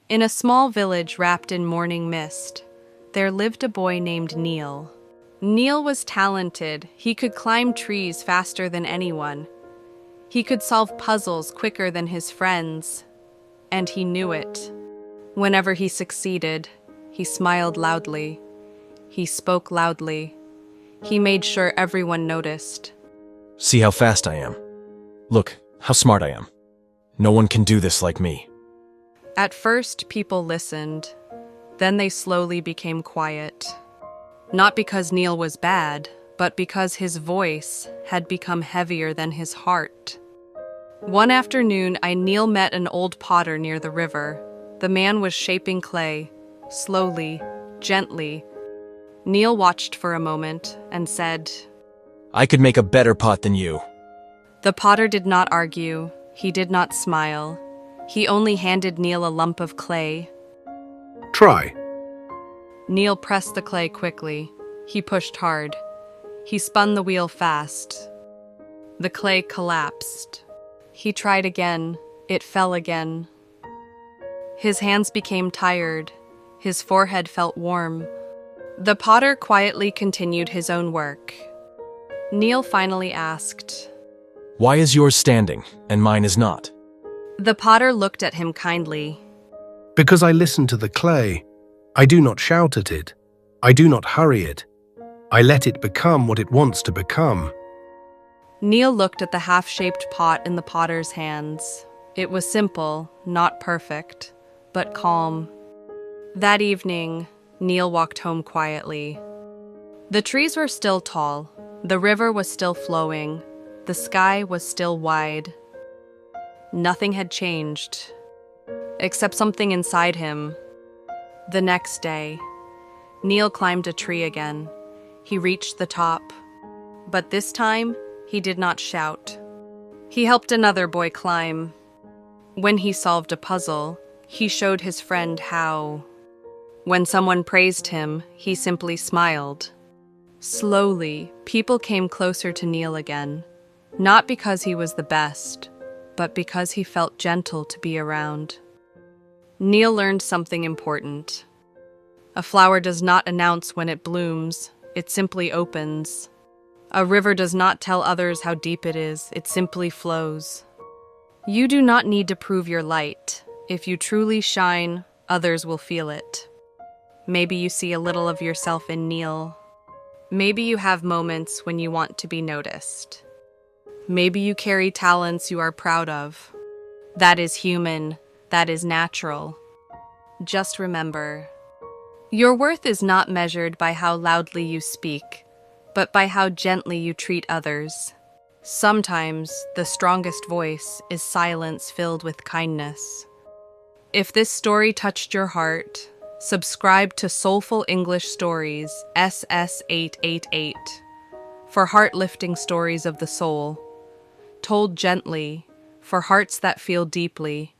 In a small village wrapped in morning mist, there lived a boy named Neel. Neel was talented. He could climb trees faster than anyone. He could solve puzzles quicker than his friends, and he knew it. Whenever he succeeded, he smiled loudly. He spoke loudly. He made sure everyone noticed. See how fast I am. Look, how smart I am. No one can do this like me. At first, people listened. Then they slowly became quiet. Not because Neel was bad, but because his voice had become heavier than his heart. One afternoon, Neel met an old potter near the river. The man was shaping clay, slowly, gently. Neel watched for a moment and said, I could make a better pot than you. The potter did not argue. He did not smile. He only handed Neel a lump of clay. Try. Neel pressed the clay quickly. He pushed hard. He spun the wheel fast. The clay collapsed. He tried again. It fell again. His hands became tired. His forehead felt warm. The potter quietly continued his own work. Neel finally asked, Why is yours standing and mine is not? The potter looked at him kindly. Because I listen to the clay. I do not shout at it. I do not hurry it. I let it become what it wants to become. Neel looked at the half-shaped pot in the potter's hands. It was simple, not perfect, but calm. That evening, Neel walked home quietly. The trees were still tall. The river was still flowing. The sky was still wide. Nothing had changed, except something inside him. The next day, Neel climbed a tree again. He reached the top, but this time he did not shout. He helped another boy climb. When he solved a puzzle, he showed his friend how. When someone praised him, he simply smiled. Slowly, people came closer to Neel again, not because he was the best, but because he felt gentle to be around. Neel learned something important. A flower does not announce when it blooms, it simply opens. A river does not tell others how deep it is, it simply flows. You do not need to prove your light. If you truly shine, others will feel it. Maybe you see a little of yourself in Neel. Maybe you have moments when you want to be noticed. Maybe you carry talents you are proud of. That is human. That is natural. Just remember, your worth is not measured by how loudly you speak, but by how gently you treat others. Sometimes the strongest voice is silence filled with kindness. If this story touched your heart, subscribe to Soulful English Stories SS888 for heart-lifting stories of the soul, told gently, for hearts that feel deeply.